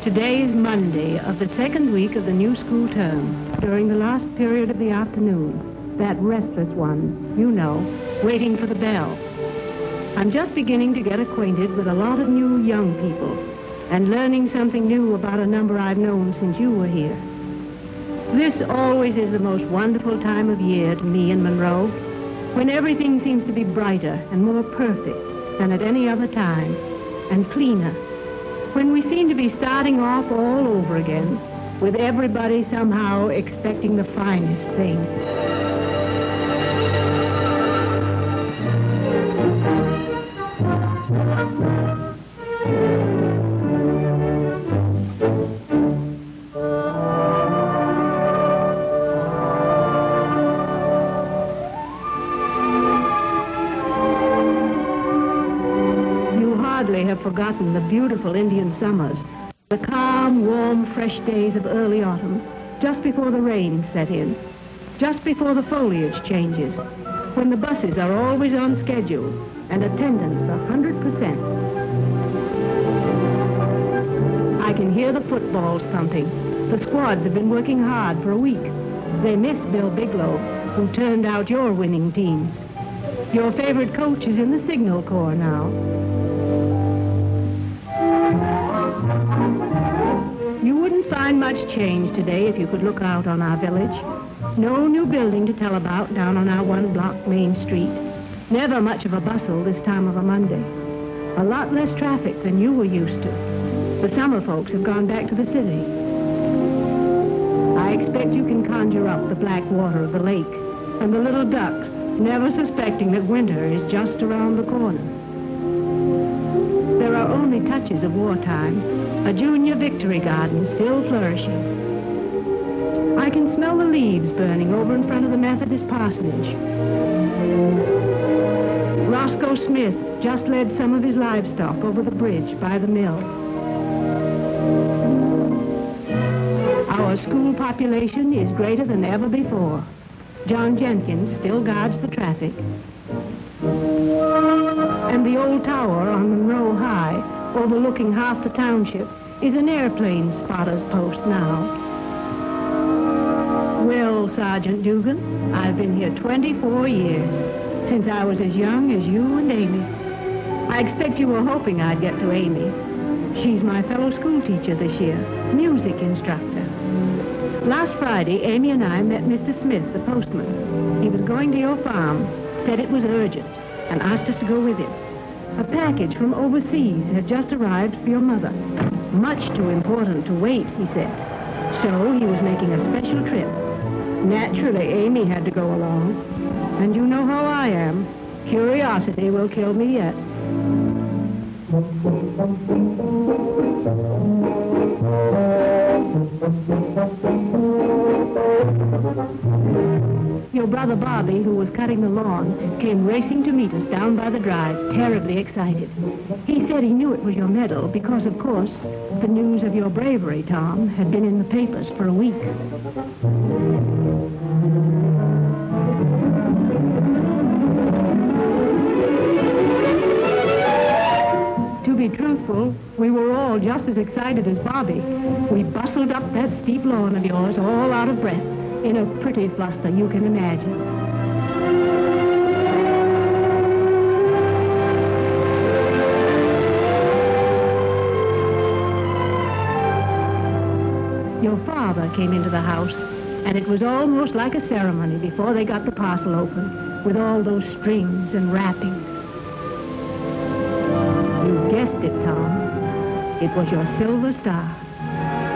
Today is Monday of the second week of the new school term, during the last period of the afternoon, that restless one, you know, waiting for the bell. I'm just beginning to get acquainted with a lot of new young people and learning something new about a number I've known since you were here. This always is the most wonderful time of year to me in Monroe, when everything seems to be brighter and more perfect than at any other time, and cleaner. When we seem to be starting off all over again, with everybody somehow expecting the finest thing. Have forgotten the beautiful Indian summers, the calm, warm, fresh days of early autumn, just before the rains set in, just before the foliage changes, when the buses are always on schedule and attendance 100%. I can hear the footballs thumping. The squads have been working hard for a week. They miss Bill Bigelow, who turned out your winning teams. Your favorite coach is in the Signal Corps now. You wouldn't find much change today if you could look out on our village. No new building to tell about down on our one-block main street. Never much of a bustle this time of a Monday. A lot less traffic than you were used to. The summer folks have gone back to the city. I expect you can conjure up the black water of the lake and the little ducks, never suspecting that winter is just around the corner. There are only touches of wartime, a junior victory garden still flourishing. I can smell the leaves burning over in front of the Methodist parsonage. Roscoe Smith just led some of his livestock over the bridge by the mill. Our school population is greater than ever before. John Jenkins still guards the traffic. And the old tower on Monroe High, overlooking half the township, is an airplane spotter's post now. Well, Sergeant Dugan, I've been here 24 years, since I was as young as you and Amy. I expect you were hoping I'd get to Amy. She's my fellow school teacher this year, music instructor. Last Friday, Amy and I met Mr. Smith, the postman. He was going to your farm, said it was urgent, and asked us to go with him. A package from overseas had just arrived for your mother. Much too important to wait, he said. So he was making a special trip. Naturally, Amy had to go along. And you know how I am. Curiosity will kill me yet. Your brother Bobby, who was cutting the lawn, came racing to meet us down by the drive, terribly excited. He said he knew it was your medal because, of course, the news of your bravery, Tom, had been in the papers for a week. To be truthful, we were all just as excited as Bobby. We bustled up that steep lawn of yours, all out of breath, in a pretty fluster you can imagine. Your father came into the house, and it was almost like a ceremony before they got the parcel open, with all those strings and wrappings. You guessed it, Tom. It was your silver star.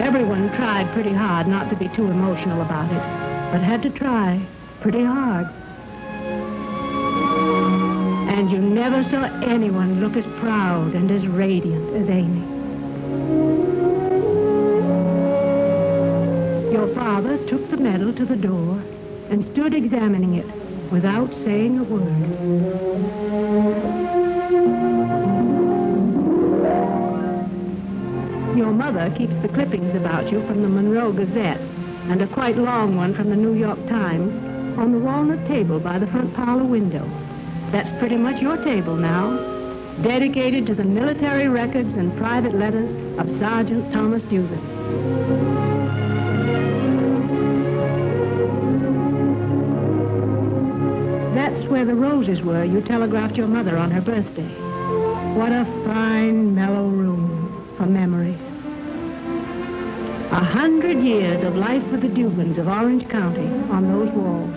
Everyone tried pretty hard not to be too emotional about it, but had to try pretty hard. And you never saw anyone look as proud and as radiant as Amy. Your father took the medal to the door and stood examining it without saying a word. Your mother keeps the clippings about you from the Monroe Gazette and a quite long one from the New York Times on the walnut table by the front parlor window. That's pretty much your table now. dedicated to the military records and private letters of Sergeant Thomas Dugan. That's where the roses were you telegraphed your mother on her birthday. What a fine, mellow room for memories. 100 years of life with the Dugans of Orange County on those walls.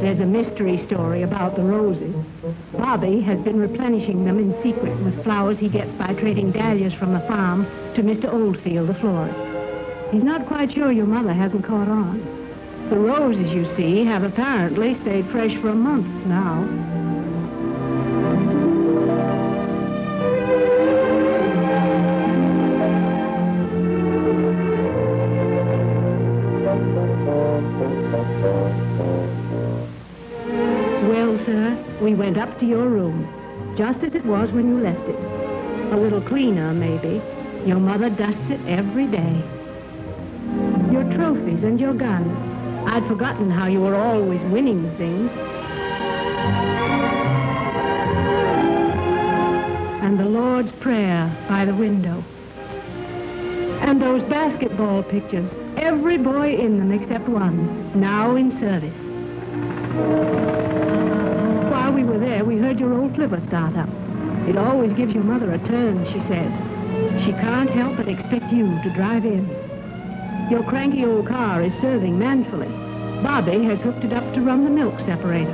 There's a mystery story about the roses. Bobby has been replenishing them in secret with flowers he gets by trading dahlias from the farm to Mr. Oldfield, the florist. He's not quite sure your mother hasn't caught on. The roses, you see, have apparently stayed fresh for a month now. Well, sir, we went up to your room, just as it was when you left it. A little cleaner, maybe. Your mother dusts it every day. Your trophies and your gun. I'd forgotten how you were always winning things. And the Lord's Prayer by the window. And those basketball pictures, every boy in them except one, now in service. While we were there, we heard your old flivver start up. It always gives your mother a turn, she says. She can't help but expect you to drive in. Your cranky old car is serving manfully. Bobby has hooked it up to run the milk separator.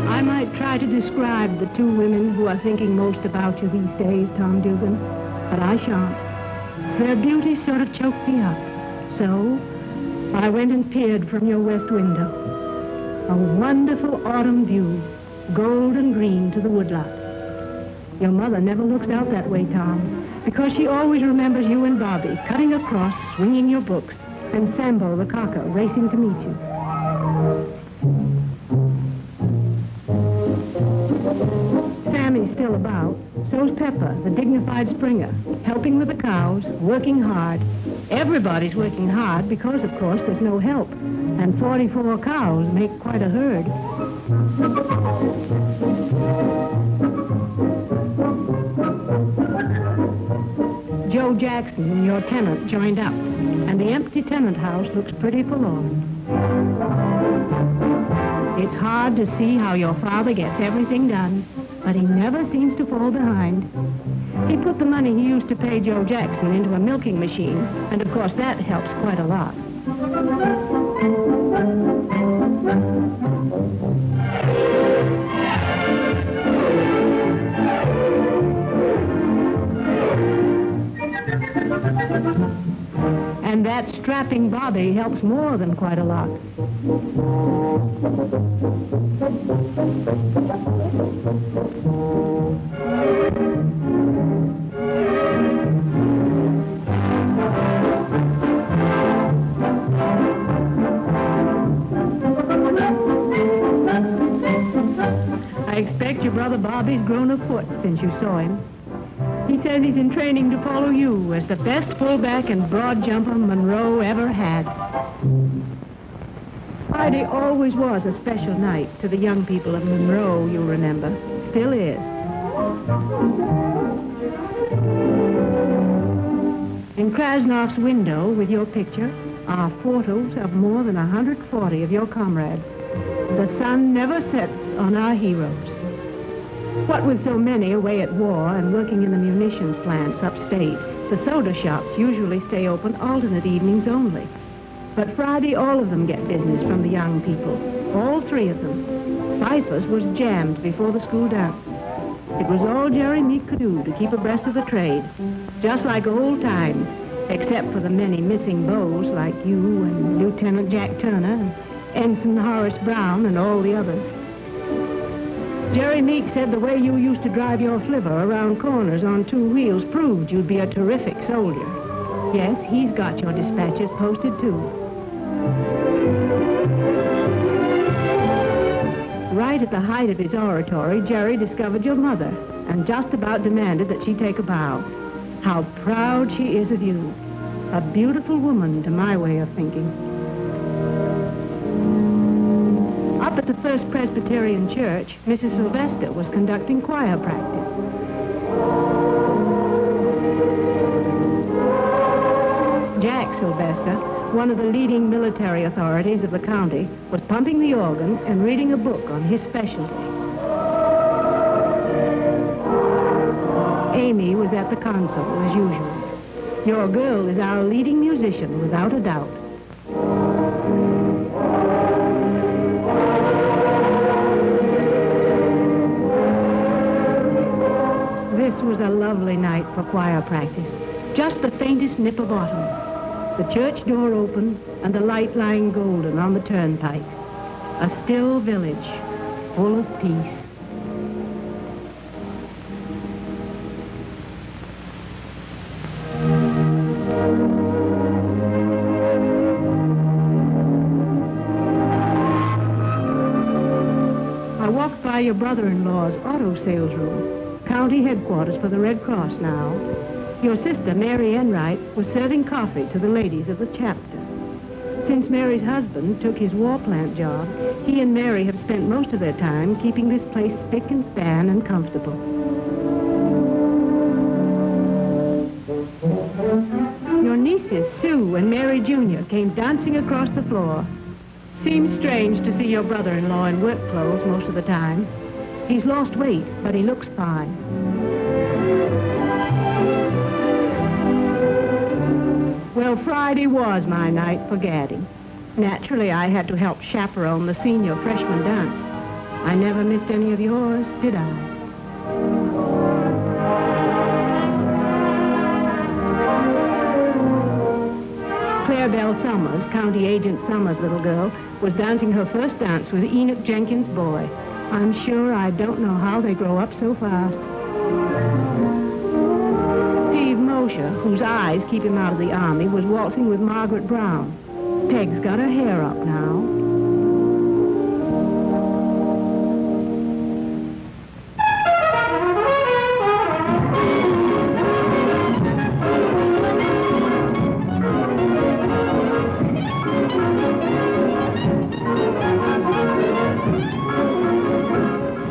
I might try to describe the two women who are thinking most about you these days, Tom Dugan, but I shan't. Their beauty sort of choked me up. So I went and peered from your west window. A wonderful autumn view, gold and green to the woodlots. Your mother never looks out that way, Tom, because she always remembers you and Bobby cutting across, swinging your books, and Sambo the cocker racing to meet you. Sammy's still about. So's Pepper, the dignified Springer, helping with the cows, working hard. Everybody's working hard because, of course, there's no help. And 44 cows make quite a herd. Joe Jackson, your tenant, joined up, and the empty tenant house looks pretty forlorn. It's hard to see how your father gets everything done, but he never seems to fall behind. He put the money he used to pay Joe Jackson into a milking machine, and of course that helps quite a lot. And that strapping Bobby helps more than quite a lot. I expect your brother Bobby's grown a foot since you saw him. He says he's in training to follow you as the best fullback and broad jumper Monroe ever had. Friday always was a special night to the young people of Monroe, you'll remember. Still is. In Krasnoff's window with your picture are photos of more than 140 of your comrades. The sun never sets on our heroes. What with so many away at war and working in the munitions plants upstate, the soda shops usually stay open alternate evenings only. But Friday, all of them get business from the young people. All three of them. Pfeiffer's was jammed before the school dance. It was all Jerry Meek could do to keep abreast of the trade. Just like old times, except for the many missing beaux like you and Lieutenant Jack Turner and Ensign Horace Brown and all the others. Jerry Meek said the way you used to drive your flivver around corners on 2 wheels proved you'd be a terrific soldier. Yes, he's got your dispatches posted, too. Right at the height of his oratory, Jerry discovered your mother and just about demanded that she take a bow. How proud she is of you. A beautiful woman, to my way of thinking. Up at the First Presbyterian Church, Mrs. Sylvester was conducting choir practice. Jack Sylvester, one of the leading military authorities of the county, was pumping the organ and reading a book on his specialty. Amy was at the console, as usual. Your girl is our leading musician, without a doubt. This was a lovely night for choir practice. Just the faintest nip of autumn. The church door open and the light lying golden on the turnpike. A still village, full of peace. I walked by your brother-in-law's auto sales room, county headquarters for the Red Cross now. Your sister, Mary Enright, was serving coffee to the ladies of the chapter. Since Mary's husband took his war plant job, he and Mary have spent most of their time keeping this place spick and span and comfortable. Your nieces, Sue and Mary Jr., came dancing across the floor. Seems strange to see your brother-in-law in work clothes most of the time. He's lost weight, but he looks fine. Well, Friday was my night for gadding. Naturally, I had to help chaperone the senior freshman dance. I never missed any of yours, did I? Claire Bell Summers, County Agent Summers' little girl, was dancing her first dance with Enoch Jenkins' boy. I'm sure I don't know how they grow up so fast. Steve Mosher, whose eyes keep him out of the Army, was waltzing with Margaret Brown. Peg's got her hair up now.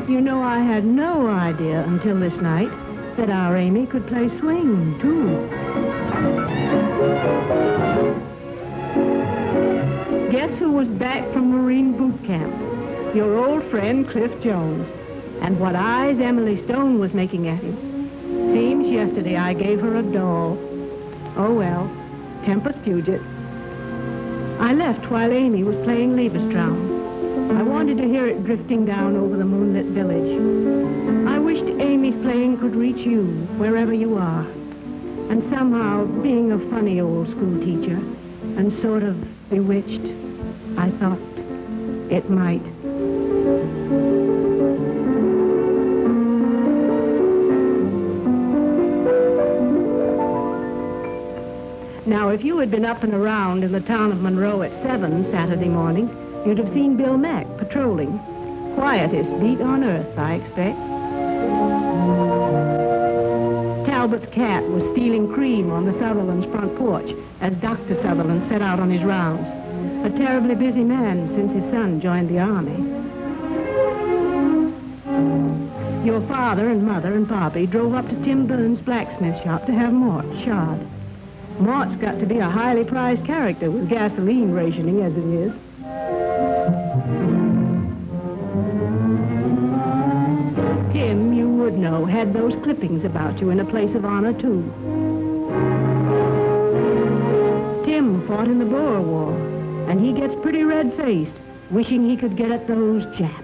You know, I had no idea until this night that our Amy could play swing, too. Guess who was back from Marine boot camp? Your old friend, Cliff Jones. And what eyes Emily Stone was making at him. Seems yesterday I gave her a doll. Oh, well, Tempest Puget. I left while Amy was playing Liebestraum. I wanted to hear it drifting down over the moonlit village. I wished Amy's playing could reach you, wherever you are. And somehow, being a funny old school teacher, and sort of bewitched, I thought it might. Now, if you had been up and around in the town of Monroe at 7 Saturday morning, you'd have seen Bill Mack patrolling. Quietest beat on earth, I expect. Talbot's cat was stealing cream on the Sutherland's front porch as Dr. Sutherland set out on his rounds. A terribly busy man since his son joined the Army. Your father and mother and Bobby drove up to Tim Burns' blacksmith shop to have Mort shod. Mort's got to be a highly prized character with gasoline rationing as it is. Tim, you would know, had those clippings about you in a place of honor, too. Tim fought in the Boer War, and he gets pretty red-faced, wishing he could get at those Japs.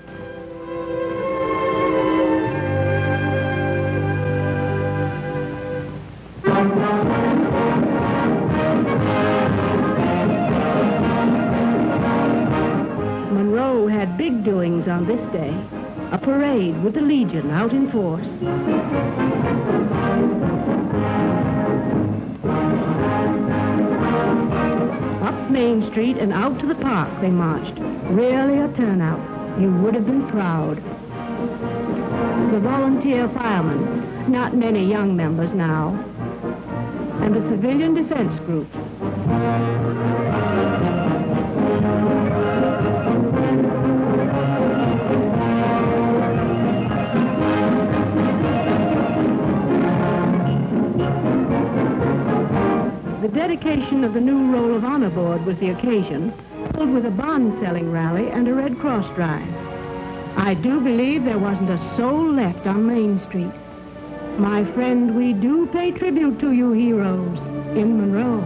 Monroe had big doings on this day. A parade with the Legion out in force. Up Main Street and out to the park they marched. Really a turnout. You would have been proud. The volunteer firemen, not many young members now, and the civilian defense groups. The dedication of the new Roll of Honor Board was the occasion, filled with a bond-selling rally and a Red Cross drive. I do believe there wasn't a soul left on Main Street. My friend, we do pay tribute to you heroes in Monroe.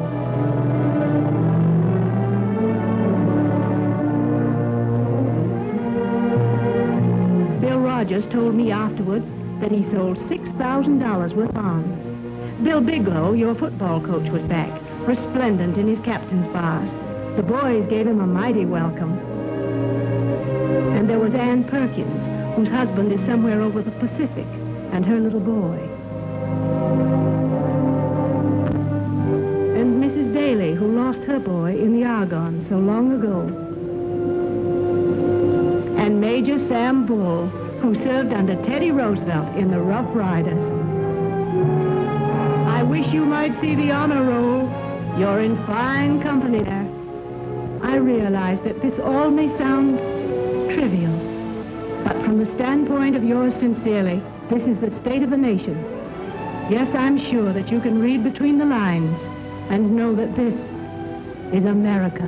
Bill Rogers told me afterward that he sold $6,000 worth of bonds. Bill Bigelow, your football coach, was back, resplendent in his captain's bars. The boys gave him a mighty welcome. And there was Ann Perkins, whose husband is somewhere over the Pacific, and her little boy. And Mrs. Daly, who lost her boy in the Argonne so long ago. And Major Sam Bull, who served under Teddy Roosevelt in the Rough Riders. I wish you might see the honor roll. You're in fine company there. I realize that this all may sound trivial, but from the standpoint of yours sincerely, this is the state of the nation. Yes, I'm sure that you can read between the lines and know that this is America.